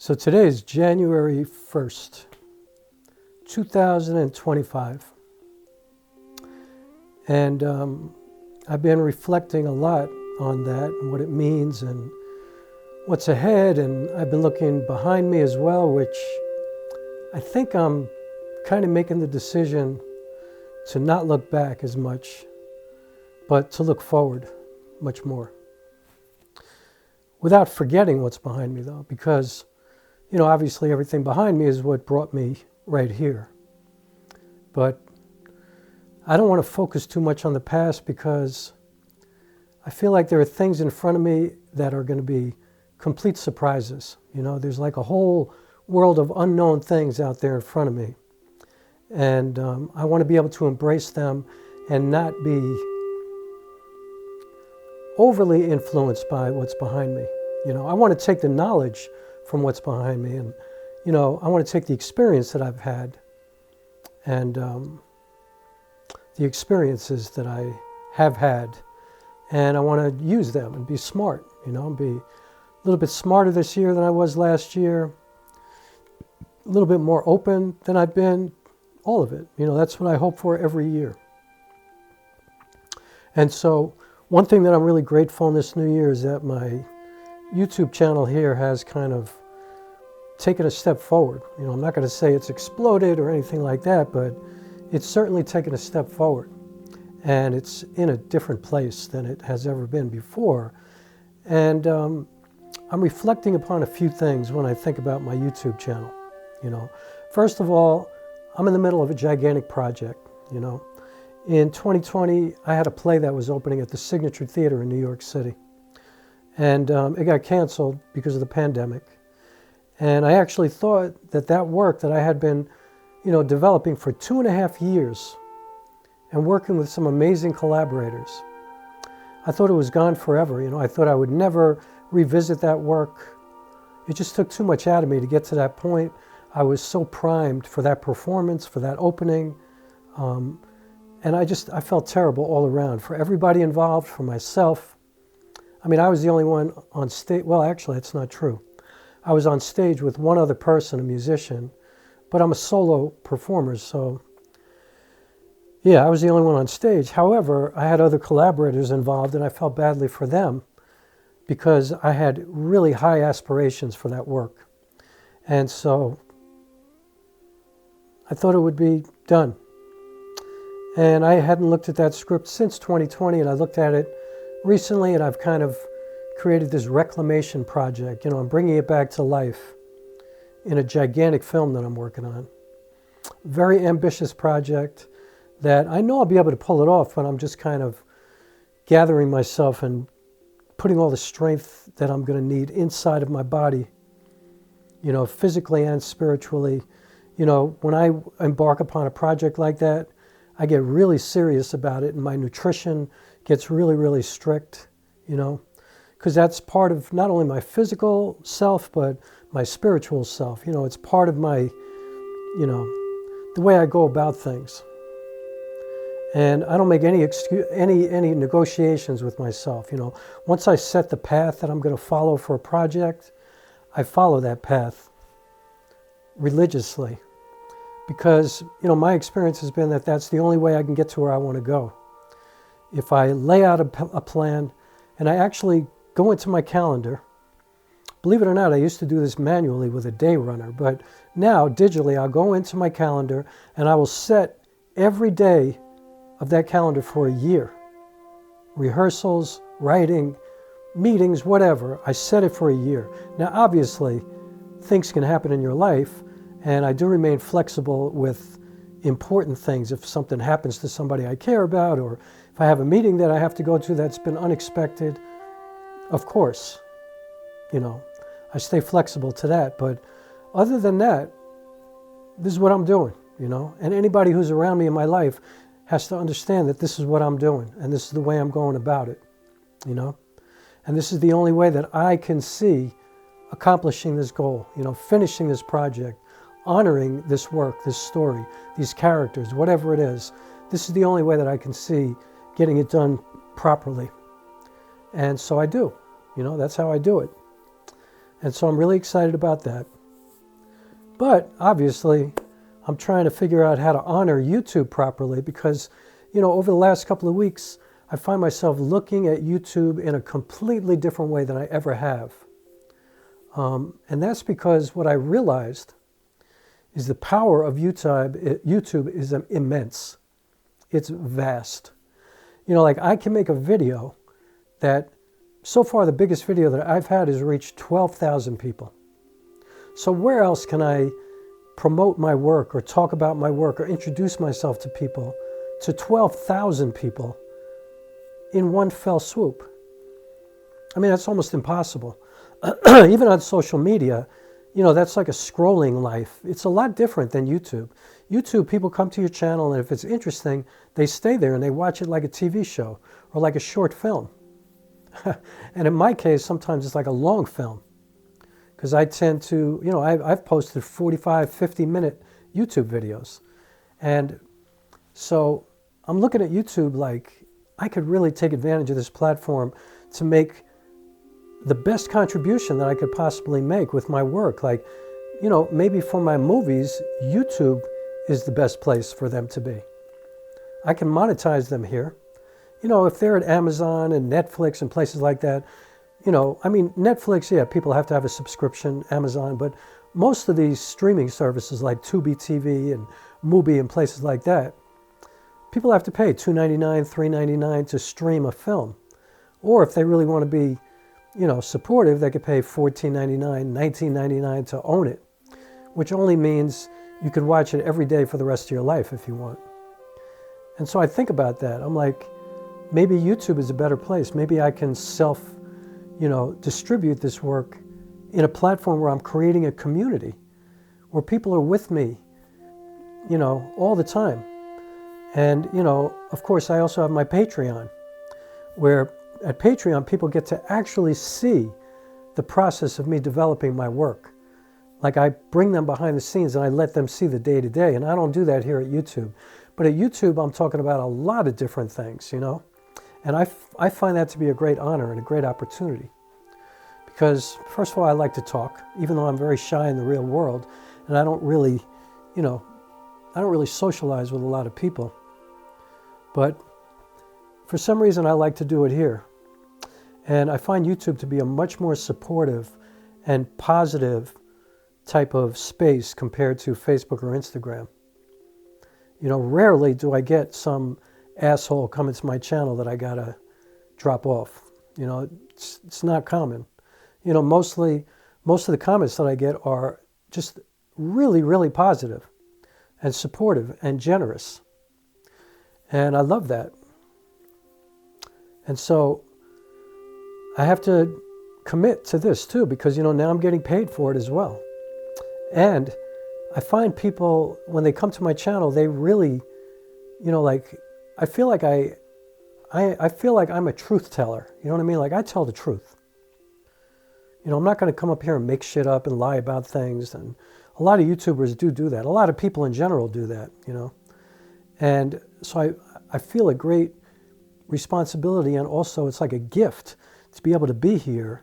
So today is January 1st, 2025. And I've been reflecting a lot on that and what it means and what's ahead. And I've been looking behind me as well, which I think I'm kind of making the decision to not look back as much, but to look forward much more. Without forgetting what's behind me, though, because, you know, obviously everything behind me is what brought me right here. But I don't want to focus too much on the past because I feel like there are things in front of me that are going to be complete surprises. You know, there's like a whole world of unknown things out there in front of me. And I want to be able to embrace them and not be overly influenced by what's behind me. You know, I want to take the knowledge from what's behind me, and, you know, I want to take the experience that I've had and the experiences that I have had, and I want to use them and be smart, you know, be a little bit smarter this year than I was last year, a little bit more open than I've been, all of it. You know, that's what I hope for every year. And so one thing that I'm really grateful in this new year is that my YouTube channel here has kind of taken a step forward. You know, I'm not going to say it's exploded or anything like that, but it's certainly taken a step forward. And it's in a different place than it has ever been before. And I'm reflecting upon a few things when I think about my YouTube channel. You know, first of all, I'm in the middle of a gigantic project, you know. In 2020, I had a play that was opening at the Signature Theater in New York City. And it got canceled because of the pandemic. And I actually thought that that work that I had been, you know, developing for 2.5 years and working with some amazing collaborators, I thought it was gone forever. You know, I thought I would never revisit that work. It just took too much out of me to get to that point. I was so primed for that performance, for that opening. And I felt terrible all around, for everybody involved, for myself. I mean, I was the only one on stage. Well, actually, that's not true. I was on stage with one other person, a musician, but I'm a solo performer, so yeah, I was the only one on stage. However, I had other collaborators involved, and I felt badly for them because I had really high aspirations for that work. And so I thought it would be done. And I hadn't looked at that script since 2020, and I looked at it recently, and I've kind of created this reclamation project. You know, I'm bringing it back to life in a gigantic film that I'm working on. Very ambitious project that I know I'll be able to pull it off, but I'm just kind of gathering myself and putting all the strength that I'm going to need inside of my body, you know, physically and spiritually. You know, when I embark upon a project like that, I get really serious about it, and my nutrition gets really, really strict, you know, because that's part of not only my physical self, but my spiritual self. You know, it's part of my, you know, the way I go about things. And I don't make any negotiations with myself. You know, once I set the path that I'm going to follow for a project, I follow that path religiously. Because, you know, my experience has been that that's the only way I can get to where I want to go. If I lay out a plan, and I actually go into my calendar, believe it or not, I used to do this manually with a day runner, but now digitally I'll go into my calendar and I will set every day of that calendar for a year. Rehearsals, writing, meetings, whatever, I set it for a year. Now obviously, things can happen in your life, and I do remain flexible with important things. If something happens to somebody I care about, or if I have a meeting that I have to go to that's been unexpected, of course, you know, I stay flexible to that. But other than that, this is what I'm doing, you know. And anybody who's around me in my life has to understand that this is what I'm doing, and this is the way I'm going about it, you know. And this is the only way that I can see accomplishing this goal, you know, finishing this project, honoring this work, this story, these characters, whatever it is. This is the only way that I can see getting it done properly. And so I do, you know, that's how I do it. And so I'm really excited about that. But obviously, I'm trying to figure out how to honor YouTube properly because, you know, over the last couple of weeks, I find myself looking at YouTube in a completely different way than I ever have. And that's because what I realized is the power of YouTube is immense. It's vast. You know, like I can make a video that, so far the biggest video that I've had has reached 12,000 people. So where else can I promote my work or talk about my work or introduce myself to people, to 12,000 people in one fell swoop? I mean, that's almost impossible. Even on social media, you know, that's like a scrolling life. It's a lot different than YouTube. YouTube, people come to your channel, and if it's interesting, they stay there and they watch it like a TV show or like a short film. And in my case, sometimes it's like a long film. Because I tend to, you know, I've posted 45, 50-minute YouTube videos. And so I'm looking at YouTube like I could really take advantage of this platform to make the best contribution that I could possibly make with my work. Like, you know, maybe for my movies, YouTube is the best place for them to be. I can monetize them here. You know, if they're at Amazon and Netflix and places like that, you know, I mean, Netflix, yeah, people have to have a subscription, Amazon, but most of these streaming services like Tubi TV and Mubi and places like that, people have to pay $2.99, $3.99 to stream a film. Or if they really want to be, you know, supportive, they could pay $14.99, $19.99 to own it, which only means you could watch it every day for the rest of your life if you want. And so I think about that. I'm like, maybe YouTube is a better place. Maybe I can distribute this work in a platform where I'm creating a community, where people are with me, you know, all the time. And, you know, of course, I also have my Patreon, where at Patreon, people get to actually see the process of me developing my work. Like I bring them behind the scenes and I let them see the day-to-day. And I don't do that here at YouTube. But at YouTube, I'm talking about a lot of different things, you know. And I find that to be a great honor and a great opportunity. Because, first of all, I like to talk, even though I'm very shy in the real world. And I don't really, you know, I don't really socialize with a lot of people. But for some reason, I like to do it here. And I find YouTube to be a much more supportive and positive type of space compared to Facebook or Instagram. You know, rarely do I get some asshole coming to my channel that I gotta drop off. You know, it's not common. You know, most of the comments that I get are just really, really positive and supportive and generous. And I love that. And so I have to commit to this too, because, you know, now I'm getting paid for it as well. And I find people, when they come to my channel, they really, you know, like, I feel like I'm a truth teller. You know what I mean? Like, I tell the truth. You know, I'm not going to come up here and make shit up and lie about things. And a lot of YouTubers do that. A lot of people in general do that, you know. And so I feel a great responsibility, and also it's like a gift to be able to be here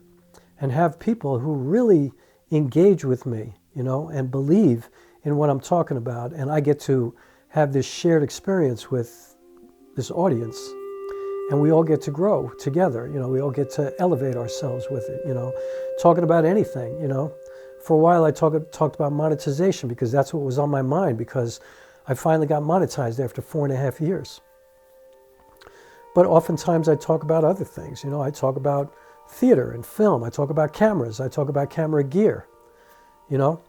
and have people who really engage with me, you know, and believe in what I'm talking about. And I get to have this shared experience with this audience, and we all get to grow together. You know, we all get to elevate ourselves with it, you know, talking about anything, you know. For a while I talked about monetization because that's what was on my mind, because I finally got monetized after 4.5 years. But oftentimes I talk about other things, you know. I talk about theater and film. I talk about cameras. I talk about camera gear, you know.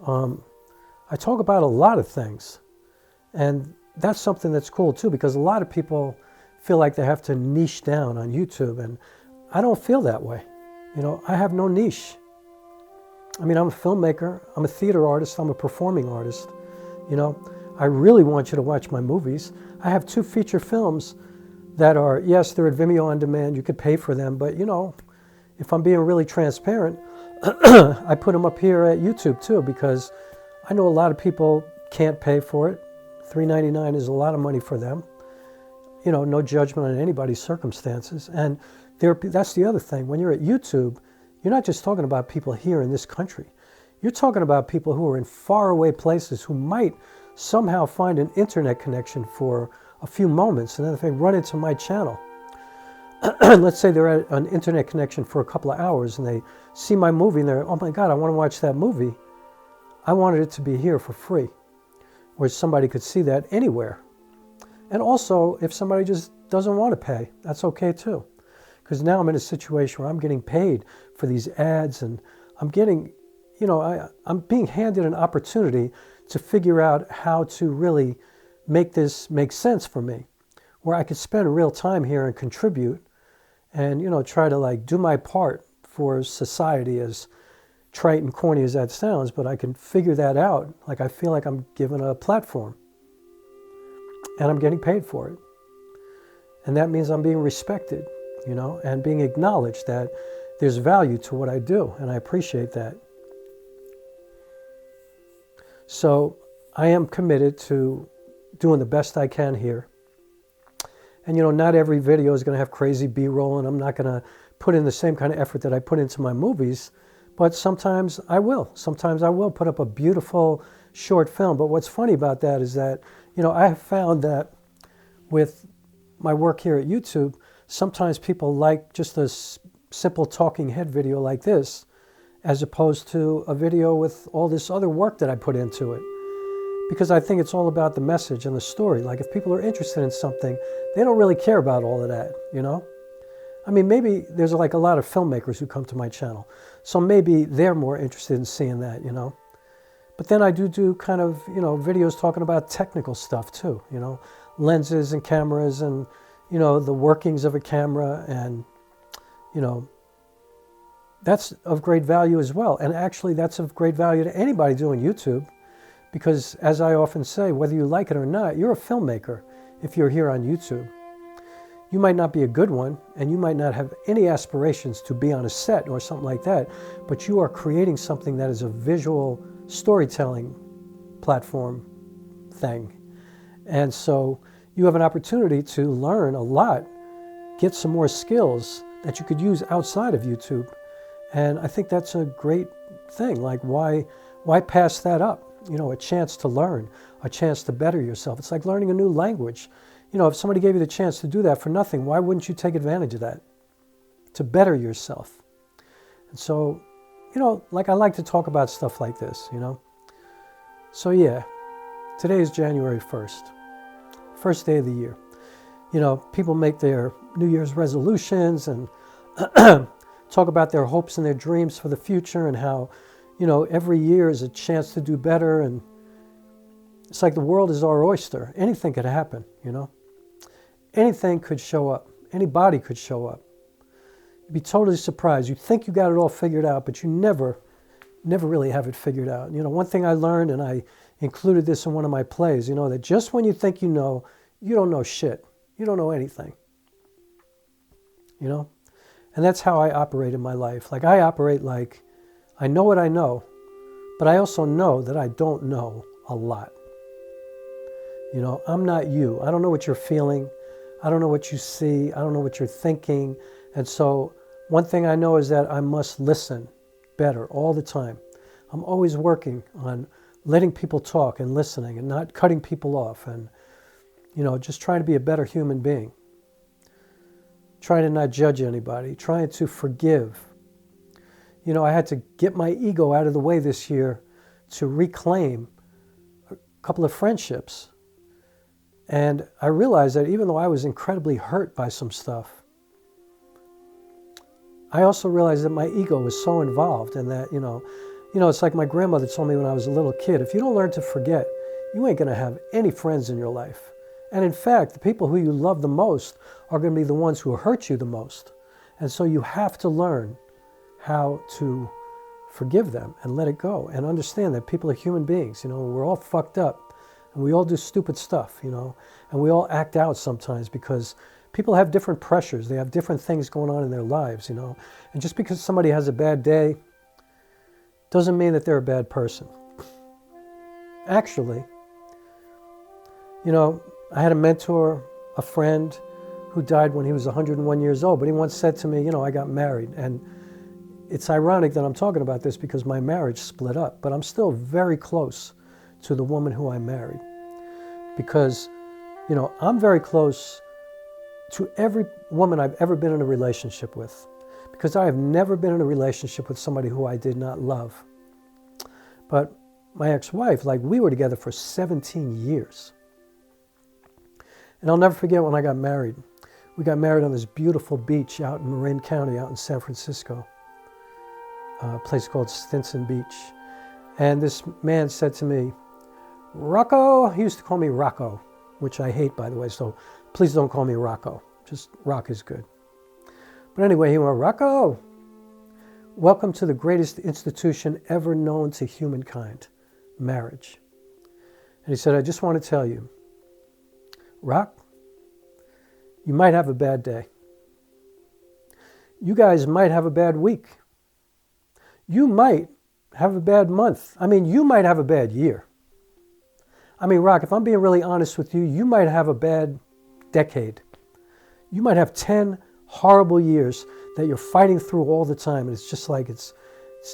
I talk about a lot of things. And that's something that's cool too, because a lot of people feel like they have to niche down on YouTube, and I don't feel that way. You know, I have no niche. I mean, I'm a filmmaker, I'm a theater artist, I'm a performing artist. You know, I really want you to watch my movies. I have 2 feature films that are, yes, they're at Vimeo on demand, you could pay for them, but you know, if I'm being really transparent, I put them up here at YouTube too, because I know a lot of people can't pay for it. $3.99 is a lot of money for them. You know, no judgment on anybody's circumstances. And that's the other thing. When you're at YouTube, you're not just talking about people here in this country. You're talking about people who are in faraway places who might somehow find an internet connection for a few moments, and then if they run into my channel, let's say they're at an internet connection for a couple of hours and they see my movie and they're, oh my God, I want to watch that movie. I wanted it to be here for free, where somebody could see that anywhere. And also, if somebody just doesn't want to pay, that's okay too. Because now I'm in a situation where I'm getting paid for these ads, and I'm getting, I'm being handed an opportunity to figure out how to really make this make sense for me, where I could spend real time here and contribute and, try to like do my part for society, as trite and corny as that sounds, but I can figure that out. Like, I feel like I'm given a platform and I'm getting paid for it. And that means I'm being respected, and being acknowledged that there's value to what I do, and I appreciate that. So I am committed to doing the best I can here. And, not every video is going to have crazy B-roll, and I'm not going to put in the same kind of effort that I put into my movies, but sometimes I will. Sometimes I will put up a beautiful short film. But what's funny about that is that, I have found that with my work here at YouTube, sometimes people like just a simple talking head video like this, as opposed to a video with all this other work that I put into it. Because I think it's all about the message and the story. Like, if people are interested in something, they don't really care about all of that, I mean, maybe there's like a lot of filmmakers who come to my channel, so maybe they're more interested in seeing that, But then I do kind of, videos talking about technical stuff too, lenses and cameras and, the workings of a camera, and, that's of great value as well. And actually, that's of great value to anybody doing YouTube, because as I often say, whether you like it or not, you're a filmmaker if you're here on YouTube. You might not be a good one, and you might not have any aspirations to be on a set or something like that, but you are creating something that is a visual storytelling platform thing. And so you have an opportunity to learn a lot, get some more skills that you could use outside of YouTube. And I think that's a great thing. Like, why pass that up? A chance to learn, a chance to better yourself. It's like learning a new language. If somebody gave you the chance to do that for nothing, why wouldn't you take advantage of that? To better yourself. And so, like, I like to talk about stuff like this, So yeah, today is January 1st, first day of the year. People make their New Year's resolutions and talk about their hopes and their dreams for the future, and how, every year is a chance to do better. And it's like the world is our oyster. Anything could happen, Anything could show up. Anybody could show up. You'd be totally surprised. You think you got it all figured out, but you never really have it figured out. One thing I learned, and I included this in one of my plays, that just when you think you know, you don't know shit. You don't know anything. And that's how I operate in my life. Like, I operate like I know what I know, but I also know that I don't know a lot. I'm not you. I don't know what you're feeling. I don't know what you see. I don't know what you're thinking. And so one thing I know is that I must listen better all the time. I'm always working on letting people talk and listening and not cutting people off, and, just trying to be a better human being. Trying to not judge anybody. Trying to forgive. I had to get my ego out of the way this year to reclaim a couple of friendships. And I realized that even though I was incredibly hurt by some stuff, I also realized that my ego was so involved, and that, it's like my grandmother told me when I was a little kid, if you don't learn to forget, you ain't going to have any friends in your life. And in fact, the people who you love the most are going to be the ones who hurt you the most. And so you have to learn how to forgive them and let it go, and understand that people are human beings. We're all fucked up. And we all do stupid stuff, and we all act out sometimes because people have different pressures. They have different things going on in their lives, And just because somebody has a bad day doesn't mean that they're a bad person. Actually, I had a mentor, a friend, who died when he was 101 years old, but he once said to me, I got married. And, it's ironic that I'm talking about this because my marriage split up, but I'm still very close to the woman who I married. Because, you know, I'm very close to every woman I've ever been in a relationship with. Because I have never been in a relationship with somebody who I did not love. But my ex-wife, like, we were together for 17 years. And I'll never forget when I got married. We got married on this beautiful beach out in Marin County, out in San Francisco. A place called Stinson Beach. And this man said to me, Rocco, he used to call me Rocco, which I hate, by the way, so please don't call me Rocco. Just Rock is good. But anyway, he went, Rocco, welcome to the greatest institution ever known to humankind, marriage. And he said, I just want to tell you, Rock, you might have a bad day. You guys might have a bad week. You might have a bad month. I mean, you might have a bad year. I mean, Rock, if I'm being really honest with you, you might have a bad decade. You might have 10 horrible years that you're fighting through all the time. And it's just like, it's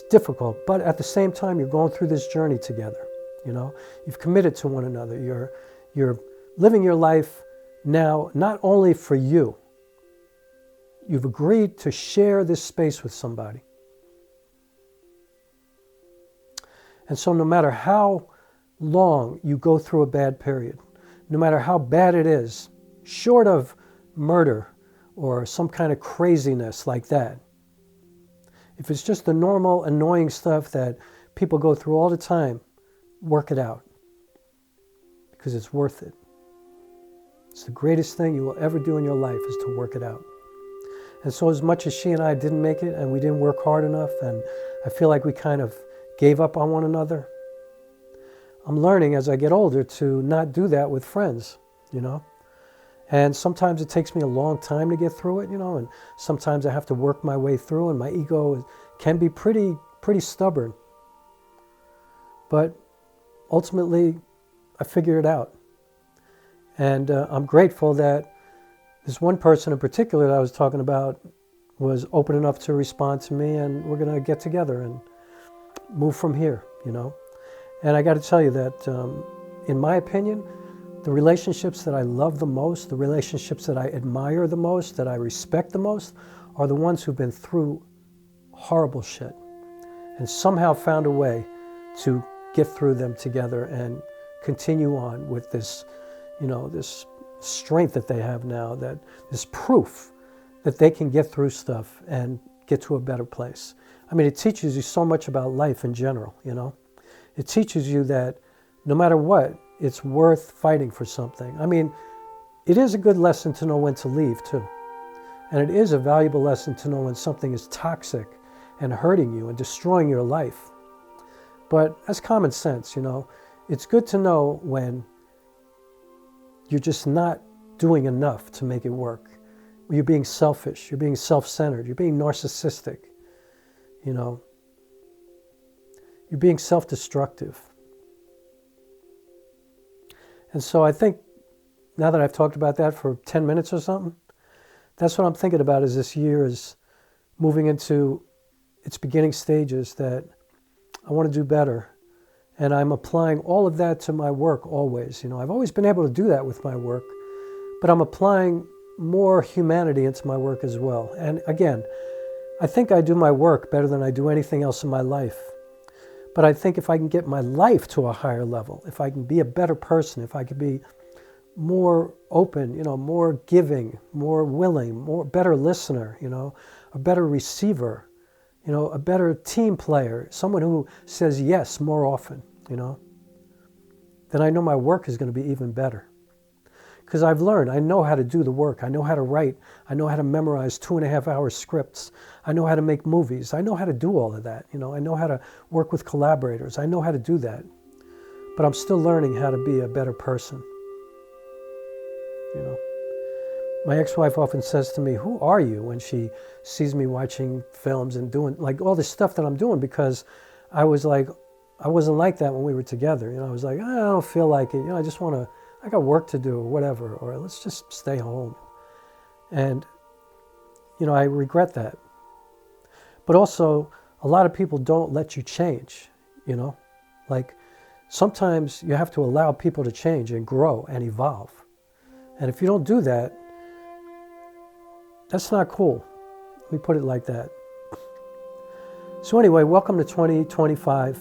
difficult. But at the same time, you're going through this journey together. You know, you've committed to one another. You're living your life now, not only for you. You've agreed to share this space with somebody. And so no matter how long you go through a bad period, no matter how bad it is, short of murder or some kind of craziness like that, if it's just the normal, annoying stuff that people go through all the time, work it out. Because it's worth it. It's the greatest thing you will ever do in your life is to work it out. And so as much as she and I didn't make it and we didn't work hard enough and I feel like we kind of gave up on one another, I'm learning as I get older to not do that with friends, you know. And sometimes it takes me a long time to get through it, you know, and sometimes I have to work my way through and my ego can be pretty stubborn. But ultimately, I figure it out. And I'm grateful that this one person in particular that I was talking about was open enough to respond to me, and we're going to get together and move from here, you know. And I got to tell you that, in my opinion, the relationships that I love the most, the relationships that I admire the most, that I respect the most, are the ones who've been through horrible shit and somehow found a way to get through them together and continue on with this, you know, this strength that they have now, that this proof that they can get through stuff and get to a better place. I mean, it teaches you so much about life in general, you know. It teaches you that no matter what, it's worth fighting for something. I mean, it is a good lesson to know when to leave, too. And it is a valuable lesson to know when something is toxic and hurting you and destroying your life. But that's common sense, you know. It's good to know when you're just not doing enough to make it work. You're being selfish, you're being self-centered, you're being narcissistic, you know. You're being self-destructive. And so I think, now that I've talked about that for 10 minutes or something, that's what I'm thinking about as this year is moving into its beginning stages, that I want to do better. And I'm applying all of that to my work always. You know, I've always been able to do that with my work, but I'm applying more humanity into my work as well. And again, I think I do my work better than I do anything else in my life. But I think if I can get my life to a higher level, if I can be a better person, if I can be more open, you know, more giving, more willing, better listener, you know, a better receiver, you know, a better team player, someone who says yes more often, you know, then I know my work is going to be even better. Because I've learned, I know how to do the work. I know how to write. I know how to memorize 2.5-hour scripts. I know how to make movies. I know how to do all of that. You know, I know how to work with collaborators. I know how to do that. But I'm still learning how to be a better person. You know, my ex-wife often says to me, "Who are you?" when she sees me watching films and doing like all this stuff that I'm doing, because I was like, I wasn't like that when we were together. You know, I was like, I don't feel like it. You know, I got work to do or whatever, or let's just stay home. And, you know, I regret that. But also, a lot of people don't let you change, you know? Like, sometimes you have to allow people to change and grow and evolve. And if you don't do that, that's not cool. Let me put it like that. So anyway, welcome to 2025.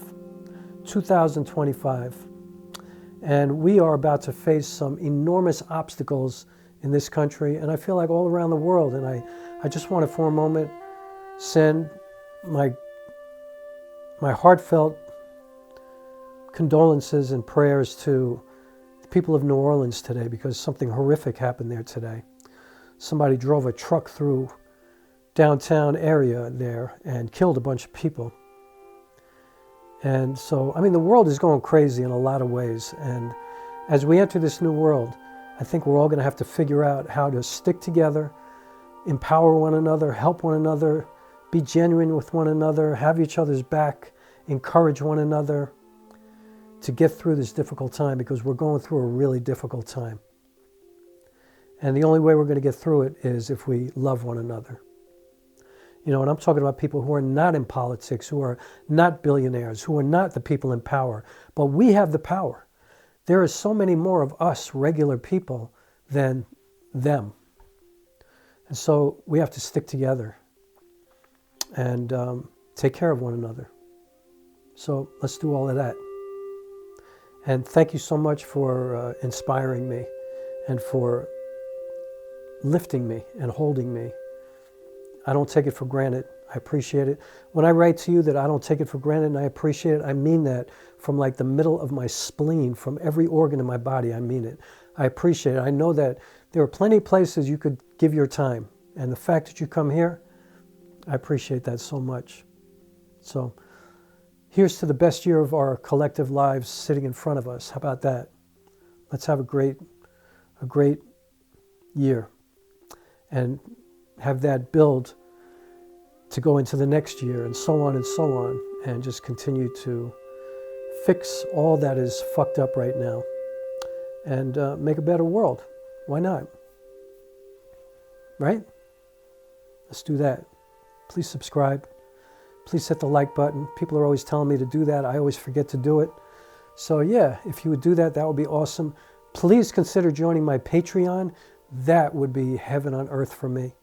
And we are about to face some enormous obstacles in this country, and I feel like all around the world. And I just want to, for a moment, send my heartfelt condolences and prayers to the people of New Orleans today, because something horrific happened there today. Somebody drove a truck through downtown area there and killed a bunch of people. And so, I mean, the world is going crazy in a lot of ways. And as we enter this new world, I think we're all going to have to figure out how to stick together, empower one another, help one another, be genuine with one another, have each other's back, encourage one another to get through this difficult time, because we're going through a really difficult time. And the only way we're going to get through it is if we love one another. You know, and I'm talking about people who are not in politics, who are not billionaires, who are not the people in power. But we have the power. There are so many more of us regular people than them. And so we have to stick together and take care of one another. So let's do all of that. And thank you so much for inspiring me and for lifting me and holding me. I don't take it for granted. I appreciate it. When I write to you that I don't take it for granted and I appreciate it, I mean that from like the middle of my spleen, from every organ in my body, I mean it. I appreciate it. I know that there are plenty of places you could give your time. And the fact that you come here, I appreciate that so much. So here's to the best year of our collective lives sitting in front of us. How about that? Let's have a great year. And have that build to go into the next year, and so on, and just continue to fix all that is fucked up right now and make a better world. Why not? Right? Let's do that. Please subscribe. Please hit the like button. People are always telling me to do that. I always forget to do it. So yeah, if you would do that, that would be awesome. Please consider joining my Patreon. That would be heaven on earth for me.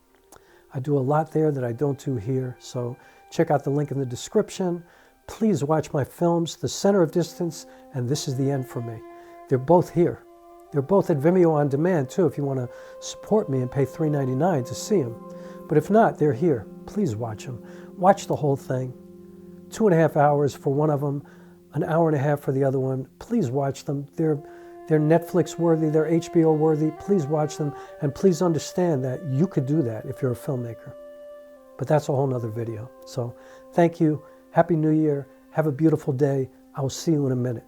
I do a lot there that I don't do here, so check out the link in the description. Please watch my films, The Center of Distance and This Is the End for Me. They're both here. They're both at Vimeo on demand too, if you want to support me and pay $3.99 to see them. But if not, they're here. Please watch them. Watch the whole thing. 2.5 hours for one of them, 1.5 hours for the other one. Please watch them. They're Netflix worthy, they're HBO worthy. Please watch them, and please understand that you could do that if you're a filmmaker. But that's a whole nother video. So thank you. Happy New Year. Have a beautiful day. I will see you in a minute.